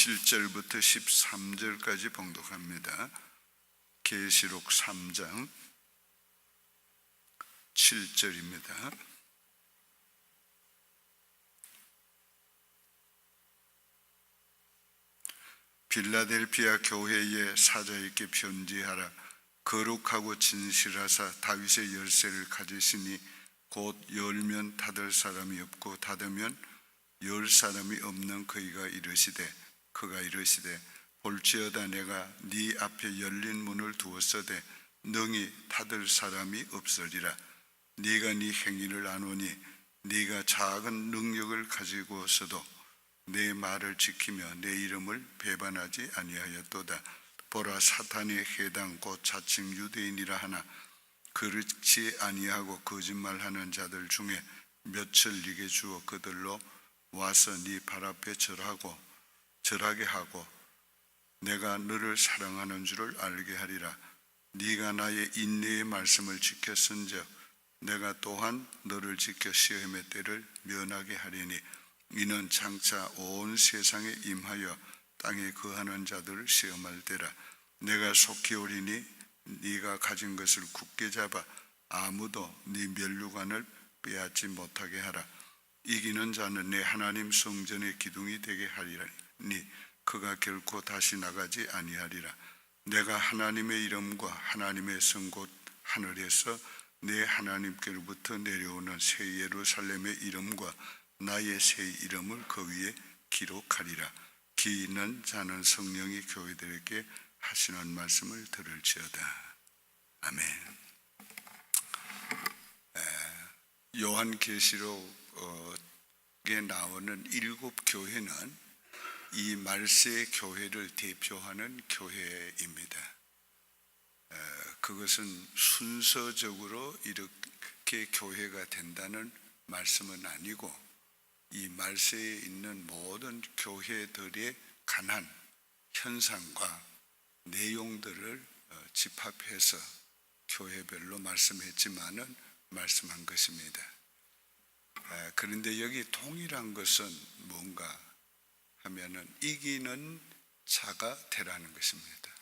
7절부터 13절까지 봉독합니다. 계시록 3장 7절입니다. 빌라델피아 교회의 사자에게 편지하라. 거룩하고 진실하사 다윗의 열쇠를 가지시니 곧 열면 닫을 사람이 없고 닫으면 열 사람이 없는 그가 이르시되 볼지어다 내가 네 앞에 열린 문을 두었으되 능히 닫을 사람이 없으리라. 네가 네 행위를 아노니 네가 작은 능력을 가지고서도 내 말을 지키며 내 이름을 배반하지 아니하였도다. 보라, 사탄의 해당 곧 자칭 유대인이라 하나 그렇지 아니하고 거짓말하는 자들 중에 몇을 네게 주어 그들로 와서 네 발 앞에 절하게 하고 내가 너를 사랑하는 줄을 알게 하리라. 네가 나의 인내의 말씀을 지켰은즉 내가 또한 너를 지켜 시험의 때를 면하게 하리니 이는 장차 온 세상에 임하여 땅에 거하는 자들을 시험할 때라. 내가 속히 오리니 네가 가진 것을 굳게 잡아 아무도 네 면류관을 빼앗지 못하게 하라. 이기는 자는 내 하나님 성전의 기둥이 되게 하리니 그가 결코 다시 나가지 아니하리라. 내가 하나님의 이름과 하나님의 성 곧 하늘에서 내 하나님께로부터 내려오는 새 예루살렘의 이름과 나의 새 이름을 그 위에 기록하리라. 기 있는 자는 성령이 교회들에게 하시는 말씀을 들을지어다. 아멘. 요한계시록에 나오는 7 교회는 이 말세의 교회를 대표하는 교회입니다. 그것은 순서적으로 이렇게 교회가 된다는 말씀은 아니고 이 말세에 있는 모든 교회들에 관한 현상과 내용들을 집합해서 교회별로 말씀했지만은 말씀한 것입니다. 그런데 여기 동일한 것은 뭔가 하면은 이기는 자가 되라는 것입니다.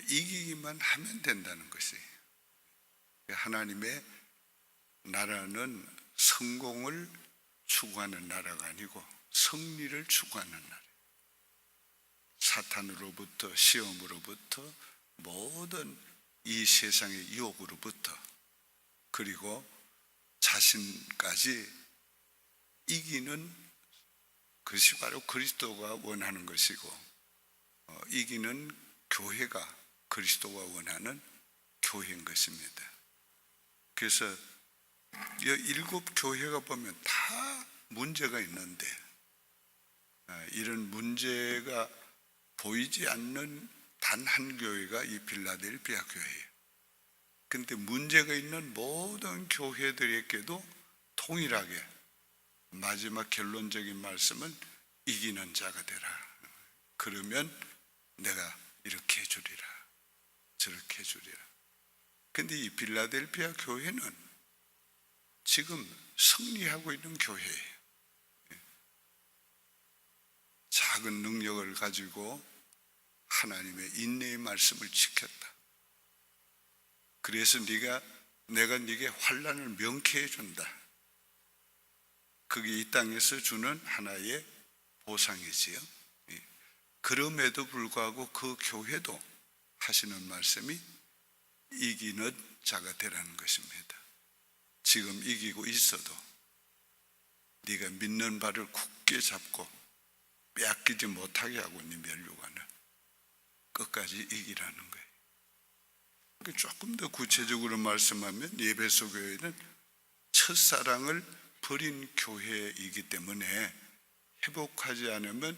이기기만 하면 된다는 것이에요. 하나님의 나라는 성공을 추구하는 나라가 아니고 승리를 추구하는 나라. 사탄으로부터 시험으로부터 모든 이 세상의 유혹으로부터 그리고 자신까지 이기는 것이 바로 그리스도가 원하는 것이고 이기는 교회가 그리스도가 원하는 교회인 것입니다. 그래서 이 7 교회가 보면 다 문제가 있는데 이런 문제가 보이지 않는 단 한 교회가 이 빌라델피아 교회예요. 그런데 문제가 있는 모든 교회들에게도 동일하게 마지막 결론적인 말씀은 이기는 자가 되라. 그러면 내가 이렇게 해주리라 저렇게 해주리라. 그런데 이 빌라델피아 교회는 지금 승리하고 있는 교회예요. 작은 능력을 가지고 하나님의 인내의 말씀을 지켰다. 그래서 내가 네게 환난을 명쾌해 준다. 그게 이 땅에서 주는 하나의 보상이지요. 그럼에도 불구하고 그 교회도 하시는 말씀이 이기는 자가 되라는 것입니다. 지금 이기고 있어도 네가 믿는 바를 굳게 잡고 빼앗기지 못하게 하고 네 면류관을 끝까지 이기라는 거예요. 조금 더 구체적으로 말씀하면 에베소 교회는 첫사랑을 버린 교회이기 때문에 회복하지 않으면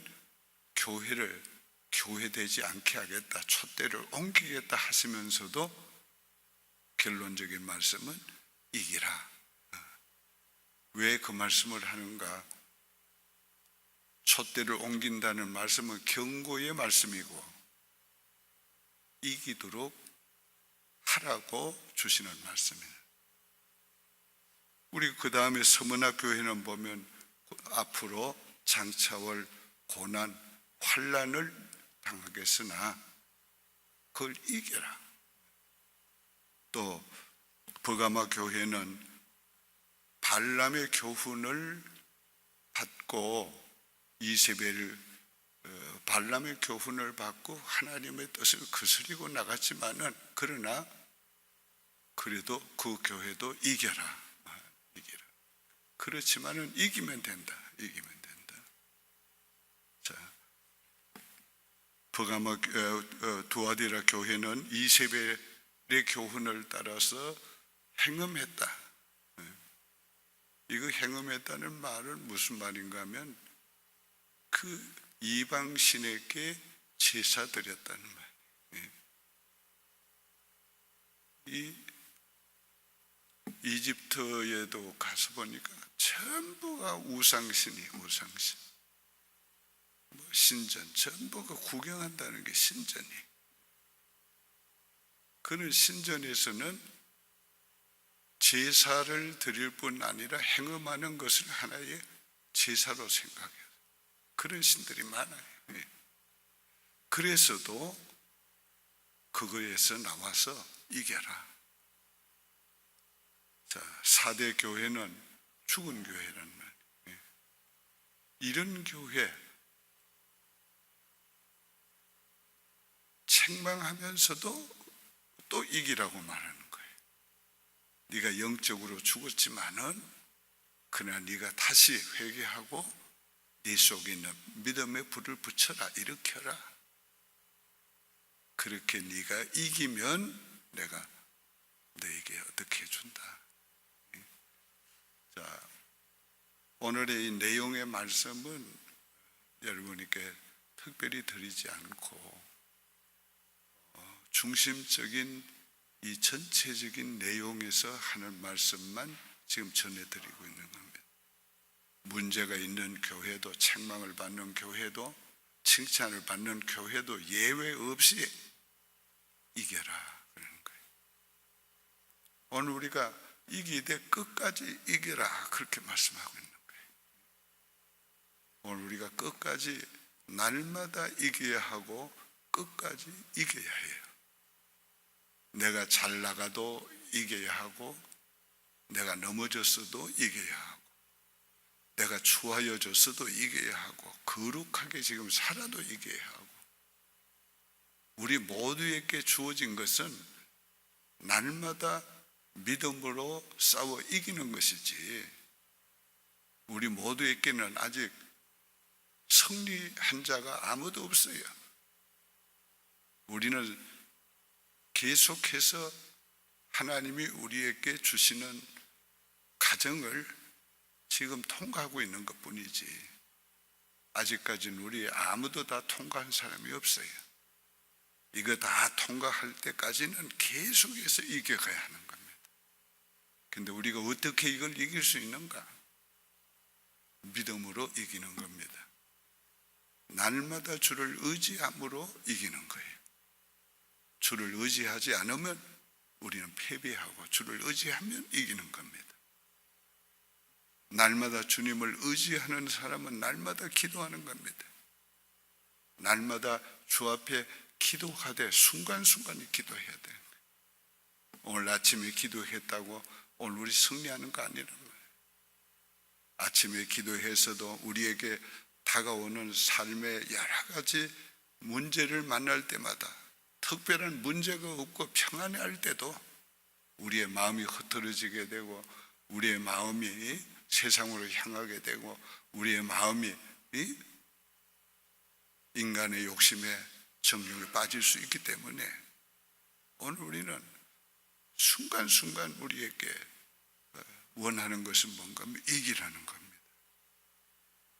교회되지 않게 하겠다, 촛대를 옮기겠다 하시면서도 결론적인 말씀은 이기라. 왜 그 말씀을 하는가? 촛대를 옮긴다는 말씀은 경고의 말씀이고 이기도록 하라고 주시는 말씀이에요. 우리 그 다음에 서문학 교회는 보면 앞으로 장차올 고난, 환난을 당하겠으나 그걸 이겨라. 또 버가마 교회는 발람의 교훈을 받고 이세벨 발람의 교훈을 받고 하나님의 뜻을 거스리고 나갔지만은 그러나 그래도 그 교회도 이겨라. 그렇지만은 이기면 된다. 자, 버가마 두아디라 교회는 이세벨의 교훈을 따라서 행음했다. 이거 행음했다는 말은 무슨 말인가 하면 그 이방 신에게 제사 드렸다는 말이에요. 이 이집트에도 가서 보니까 전부가 우상신, 신전, 전부가 구경한다는 게 신전이. 그는 신전에서는 제사를 드릴 뿐 아니라 행음하는 것을 하나의 제사로 생각해요. 그런 신들이 많아요. 그래서도 그거에서 나와서 이겨라. 자, 4대 교회는 죽은 교회란 말이에요. 이런 교회, 책망하면서도 또 이기라고 말하는 거예요. 네가 영적으로 죽었지만은 그러나 네가 다시 회개하고 네 속에 있는 믿음의 불을 붙여라, 일으켜라. 그렇게 네가 이기면 내가 너에게 어떻게 해준다. 자, 오늘의 이 내용의 말씀은 여러분에게 특별히 드리지 않고 중심적인 이 전체적인 내용에서 하는 말씀만 지금 전해드리고 있는 겁니다. 문제가 있는 교회도, 책망을 받는 교회도, 칭찬을 받는 교회도 예외 없이 이겨라 그러는 거예요. 오늘 우리가 이기되 끝까지 이겨라 그렇게 말씀하고 있는 거예요. 오늘 우리가 끝까지 날마다 이겨야 하고 끝까지 이겨야 해요. 내가 잘 나가도 이겨야 하고, 내가 넘어졌어도 이겨야 하고, 내가 추하여졌어도 이겨야 하고, 거룩하게 지금 살아도 이겨야 하고, 우리 모두에게 주어진 것은 날마다 믿음으로 싸워 이기는 것이지, 우리 모두에게는 아직 승리한 자가 아무도 없어요. 우리는 계속해서 하나님이 우리에게 주시는 가정을 지금 통과하고 있는 것 뿐이지, 아직까지는 우리 아무도 다 통과한 사람이 없어요. 이거 다 통과할 때까지는 계속해서 이겨가야 하는 겁니다. 근데 우리가 어떻게 이걸 이길 수 있는가? 믿음으로 이기는 겁니다. 날마다 주를 의지함으로 이기는 거예요. 주를 의지하지 않으면 우리는 패배하고, 주를 의지하면 이기는 겁니다. 날마다 주님을 의지하는 사람은 날마다 기도하는 겁니다. 날마다 주 앞에 기도하되 순간순간이 기도해야 돼. 오늘 아침에 기도했다고 오늘 우리 승리하는 거 아니란 말이에요. 아침에 기도해서도 우리에게 다가오는 삶의 여러 가지 문제를 만날 때마다, 특별한 문제가 없고 평안할 때도 우리의 마음이 흐트러지게 되고, 우리의 마음이 세상으로 향하게 되고, 우리의 마음이 인간의 욕심에 정욕에 빠질 수 있기 때문에 오늘 우리는 순간순간 우리에게 원하는 것은 뭔가 하면 이기라는 겁니다.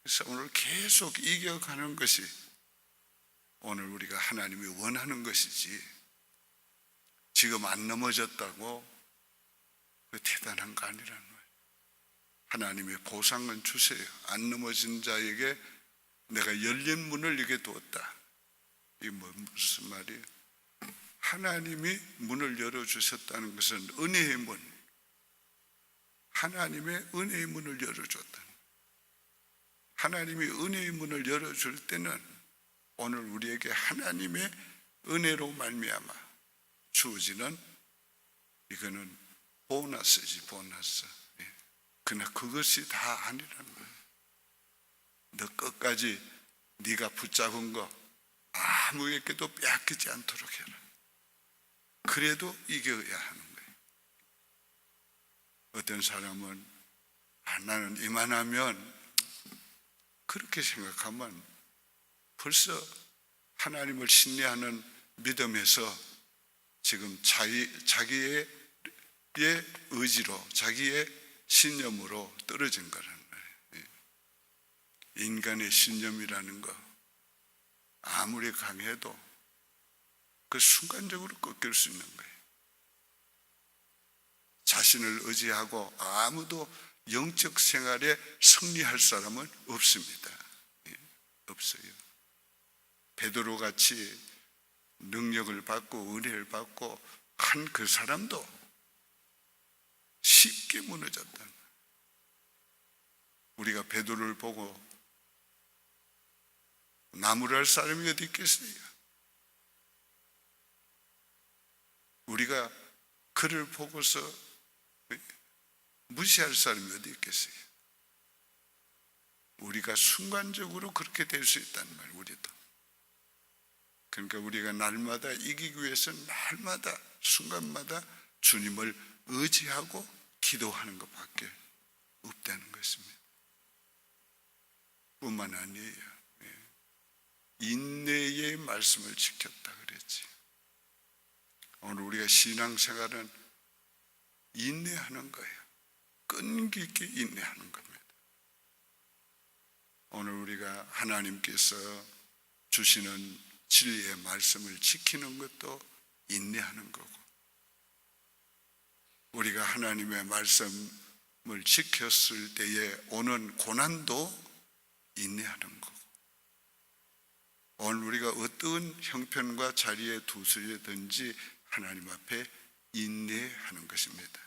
그래서 오늘 계속 이겨가는 것이 오늘 우리가 하나님이 원하는 것이지, 지금 안 넘어졌다고 그 대단한 거 아니라는 거예요. 하나님의 보상은 주세요. 안 넘어진 자에게 내가 열린 문을 이게 두었다. 이게 무슨 말이에요? 하나님이 문을 열어주셨다는 것은 은혜의 문, 하나님의 은혜의 문을 열어줬다. 하나님이 은혜의 문을 열어줄 때는 오늘 우리에게 하나님의 은혜로 말미암아 주어지는 이거는 보너스지, 보너스. 그러나 그것이 다 아니라는 거예요. 너 끝까지 네가 붙잡은 거 아무에게도 빼앗기지 않도록 해라. 그래도 이겨야 하는 거예요. 어떤 사람은 나는 이만하면, 그렇게 생각하면 벌써 하나님을 신뢰하는 믿음에서 지금 자기의 의지로, 자기의 신념으로 떨어진 거라는 거예요. 인간의 신념이라는 거 아무리 강해도 그 순간적으로 꺾일 수 있는 거예요. 자신을 의지하고 아무도 영적 생활에 승리할 사람은 없습니다. 없어요. 베드로 같이 능력을 받고 은혜를 받고 한 그 사람도 쉽게 무너졌다. 우리가 베드로를 보고 나무랄 사람이 어디 있겠어요? 우리가 그를 보고서 무시할 사람이 어디 있겠어요? 우리가 순간적으로 그렇게 될 수 있다는 말이에요. 우리도. 그러니까 우리가 날마다 이기기 위해서 날마다 순간마다 주님을 의지하고 기도하는 것밖에 없다는 것입니다. 뿐만 아니에요. 인내의 말씀을 지켰다 그랬지. 오늘 우리가 신앙생활은 인내하는 거예요. 끈기 있게 인내하는 겁니다. 오늘 우리가 하나님께서 주시는 진리의 말씀을 지키는 것도 인내하는 거고, 우리가 하나님의 말씀을 지켰을 때에 오는 고난도 인내하는 거고, 오늘 우리가 어떤 형편과 자리에 두서든지 하나님 앞에 인내하는 것입니다.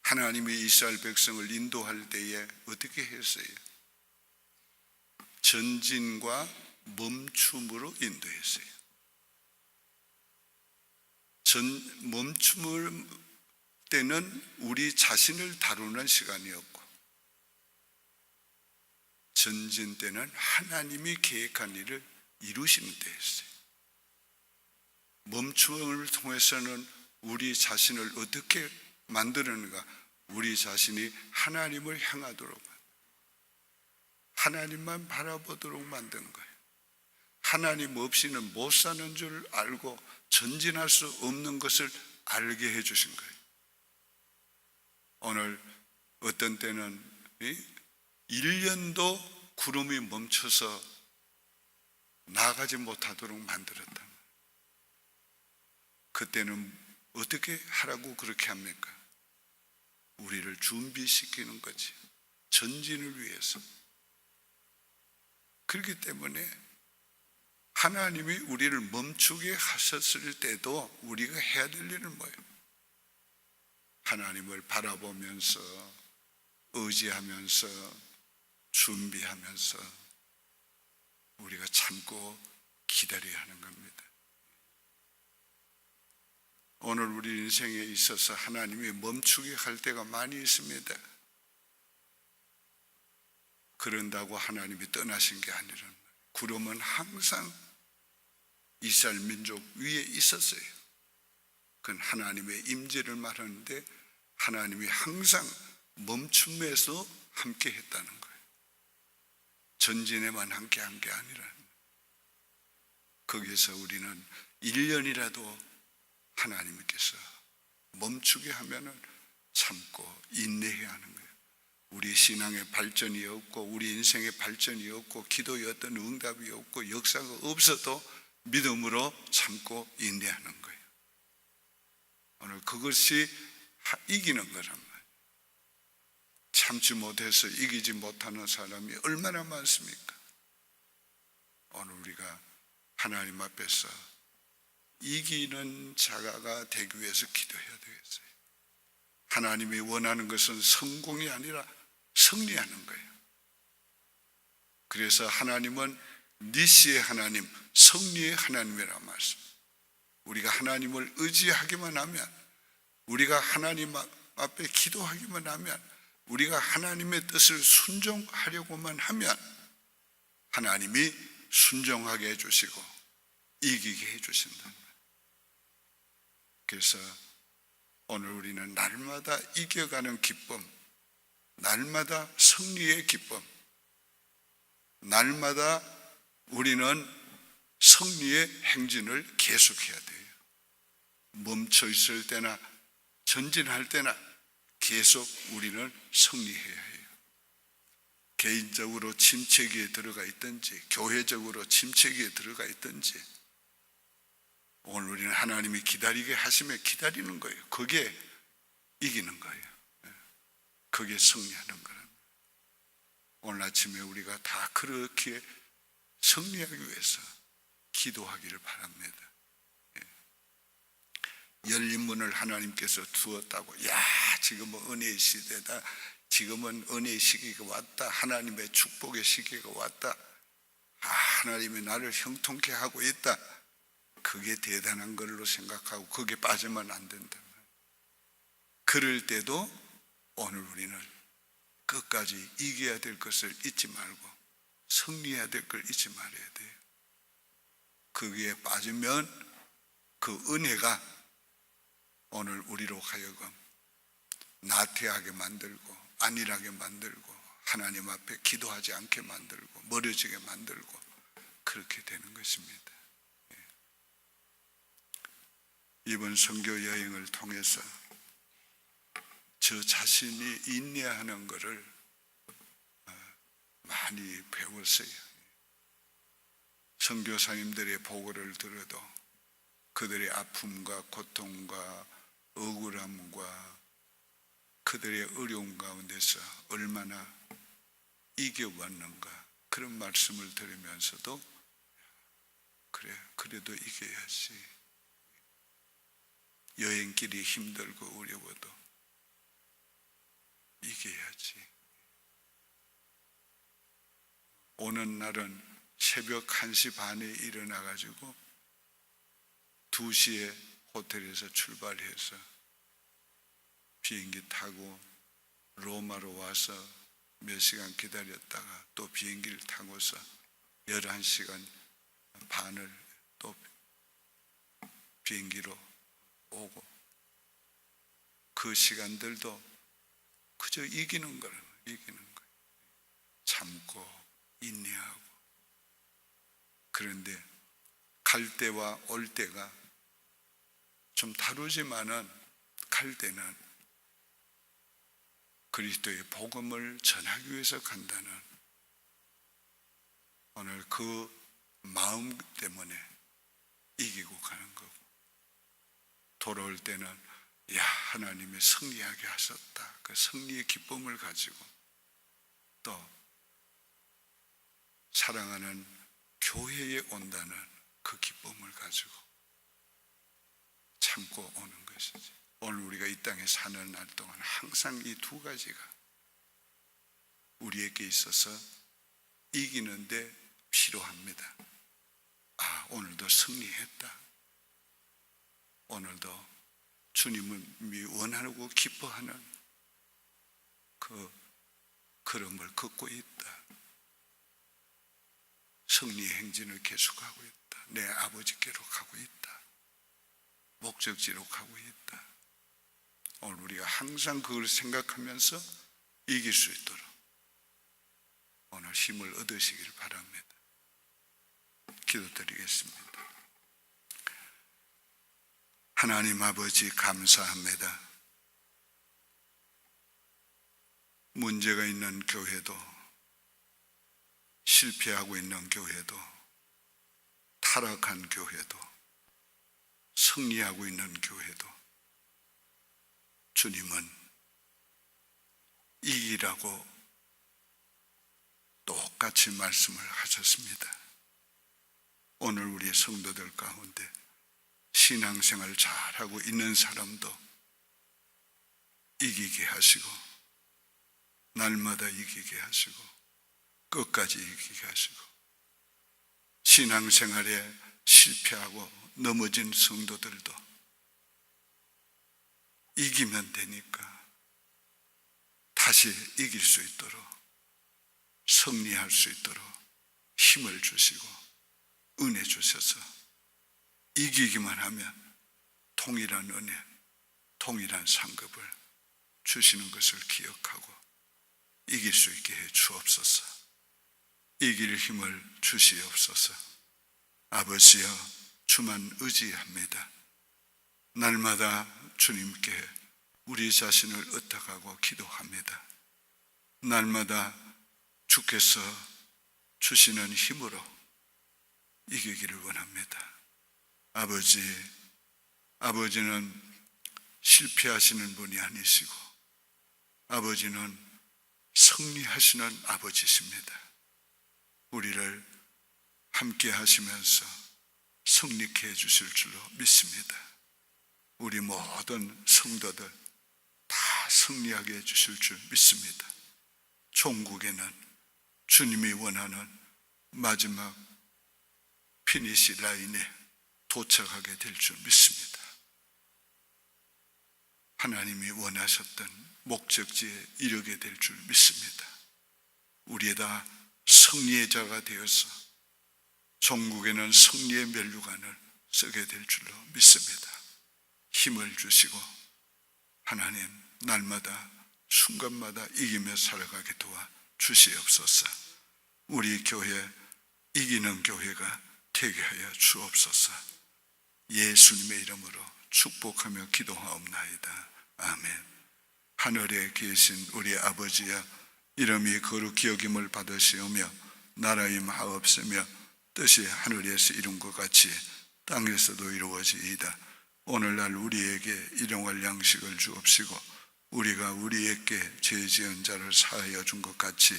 하나님이 이스라엘 백성을 인도할 때에 어떻게 했어요? 전진과 멈춤으로 인도했어요. 멈춤을 때는 우리 자신을 다루는 시간이었고, 전진 때는 하나님이 계획한 일을 이루시는 때였어요. 멈춤을 통해서는 우리 자신을 어떻게 만드는가? 우리 자신이 하나님을 향하도록, 하나님만 바라보도록 만든 거예요. 하나님 없이는 못 사는 줄 알고 전진할 수 없는 것을 알게 해주신 거예요. 오늘 어떤 때는 1년도 구름이 멈춰서 나가지 못하도록 만들었다. 그때는 어떻게 하라고 그렇게 합니까? 우리를 준비시키는 거지. 전진을 위해서. 그렇기 때문에 하나님이 우리를 멈추게 하셨을 때도 우리가 해야 될 일은 뭐예요? 하나님을 바라보면서, 의지하면서, 준비하면서 우리가 참고 기다려야 하는 겁니다. 오늘 우리 인생에 있어서 하나님이 멈추게 할 때가 많이 있습니다. 그런다고 하나님이 떠나신 게 아니라, 구름은 항상 이스라엘 민족 위에 있었어요. 그건 하나님의 임재를 말하는데, 하나님이 항상 멈춤에서 함께 했다는 거예요. 전진에만 함께 한 게 아니라, 거기에서 우리는 1년이라도 하나님께서 멈추게 하면은 참고 인내해야 하는 거예요. 우리 신앙의 발전이 없고, 우리 인생의 발전이 없고, 기도의 어떤 응답이 없고, 역사가 없어도 믿음으로 참고 인내하는 거예요. 오늘 그것이 이기는 거란 말이에요. 참지 못해서 이기지 못하는 사람이 얼마나 많습니까? 오늘 우리가 하나님 앞에서 이기는 자가 되기 위해서 기도해야 되겠어요. 하나님이 원하는 것은 성공이 아니라 승리하는 거예요. 그래서 하나님은 니시의 하나님, 승리의 하나님이라 말씀. 우리가 하나님을 의지하기만 하면, 우리가 하나님 앞에 기도하기만 하면, 우리가 하나님의 뜻을 순종하려고만 하면 하나님이 순종하게 해주시고 이기게 해주신다. 그래서 오늘 우리는 날마다 이겨가는 기쁨, 날마다 승리의 기쁨, 날마다 우리는 승리의 행진을 계속해야 돼요. 멈춰 있을 때나 전진할 때나 계속 우리는 승리해야 해요. 개인적으로 침체기에 들어가 있든지 교회적으로 침체기에 들어가 있든지 오늘 우리는 하나님이 기다리게 하시면 기다리는 거예요. 그게 이기는 거예요. 그게 승리하는 거랍니다. 오늘 아침에 우리가 다 그렇게 승리하기 위해서 기도하기를 바랍니다. 열린 문을 하나님께서 두었다고, 지금은 은혜의 시대다, 지금은 은혜의 시기가 왔다, 하나님의 축복의 시기가 왔다, 하나님이 나를 형통케 하고 있다, 그게 대단한 걸로 생각하고 그게 빠지면 안 된다. 그럴 때도 오늘 우리는 끝까지 이겨야 될 것을 잊지 말고 승리해야 될 걸 잊지 말아야 돼요. 거기에 빠지면 그 은혜가 오늘 우리로 하여금 나태하게 만들고 안일하게 만들고 하나님 앞에 기도하지 않게 만들고 멀어지게 만들고 그렇게 되는 것입니다. 이번 선교 여행을 통해서 저 자신이 인내하는 것을 많이 배웠어요. 선교사님들의 보고를 들어도 그들의 아픔과 고통과 억울함과 그들의 어려움 가운데서 얼마나 이겨왔는가, 그런 말씀을 들으면서도 그래도 이겨야지. 여행길이 힘들고 어려워도 이겨야지. 오는 날은 새벽 1시 반에 일어나가지고 2시에 호텔에서 출발해서 비행기 타고 로마로 와서 몇 시간 기다렸다가 또 비행기를 타고서 11시간 반을 또 비행기로 오고, 그 시간들도 그저 이기는 거예요. 참고 인내하고. 그런데 갈 때와 올 때가 좀 다르지만은, 갈 때는 그리스도의 복음을 전하기 위해서 간다는 오늘 그 마음 때문에 이기고 가는 거고, 돌아올 때는 하나님이 승리하게 하셨다, 그 승리의 기쁨을 가지고 또 사랑하는 교회에 온다는 그 기쁨을 가지고 참고 오는 것이지. 오늘 우리가 이 땅에 사는 날 동안 항상 이 두 가지가 우리에게 있어서 이기는데 필요합니다. 오늘도 승리했다, 오늘도 주님이 원하고 기뻐하는 그 걸음을 걷고 있다, 승리의 행진을 계속하고 있다, 내 아버지께로 가고 있다, 목적지로 가고 있다. 오늘 우리가 항상 그걸 생각하면서 이길 수 있도록 오늘 힘을 얻으시길 바랍니다. 기도드리겠습니다. 하나님 아버지, 감사합니다. 문제가 있는 교회도, 실패하고 있는 교회도, 타락한 교회도, 승리하고 있는 교회도 주님은 이기라고 똑같이 말씀을 하셨습니다. 오늘 우리 성도들 가운데 신앙생활 잘하고 있는 사람도 이기게 하시고, 날마다 이기게 하시고, 끝까지 이기게 하시고, 신앙생활에 실패하고 넘어진 성도들도 이기면 되니까 다시 이길 수 있도록, 승리할 수 있도록 힘을 주시고 은혜 주셔서 이기기만 하면 동일한 은혜, 동일한 상급을 주시는 것을 기억하고 이길 수 있게 해 주옵소서. 이길 힘을 주시옵소서. 아버지여, 주만 의지합니다. 날마다 주님께 우리 자신을 의탁하고 기도합니다. 날마다 주께서 주시는 힘으로 이기기를 원합니다. 아버지는 실패하시는 분이 아니시고 아버지는 승리하시는 아버지십니다. 우리를 함께 하시면서 승리케 해주실 줄로 믿습니다. 우리 모든 성도들 다 승리하게 해주실 줄 믿습니다. 종국에는 주님이 원하는 마지막 피니시 라인에 도착하게 될 줄 믿습니다. 하나님이 원하셨던 목적지에 이르게 될 줄 믿습니다. 우리에다 승리의 자가 되어서 종국에는 승리의 면류관을 쓰게 될 줄로 믿습니다. 힘을 주시고 하나님, 날마다 순간마다 이기며 살아가게 도와 주시옵소서. 우리 교회 이기는 교회가 되게 하여 주옵소서. 예수님의 이름으로 축복하며 기도하옵나이다. 아멘. 하늘에 계신 우리 아버지여, 이름이 거룩히 여김을 받으시오며 나라의 마옵시며 뜻이 하늘에서 이룬 것 같이 땅에서도 이루어지이다. 오늘날 우리에게 일용할 양식을 주옵시고 우리가 우리에게 죄 지은 자를 사하여 준 것 같이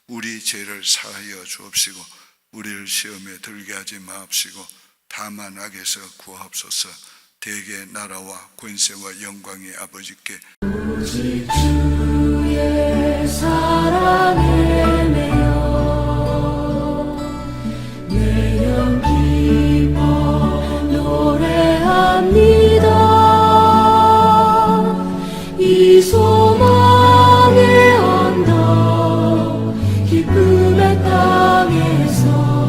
우리 죄를 사하여 주옵시고 우리를 시험에 들게 하지 마옵시고 다만 악에서 구하옵소서. 대개 나라와 권세와 영광의 아버지께 오직 주의 사랑에 매여 내 영 기뻐 노래합니다. 이 소망의 언덕 기쁨의 땅에서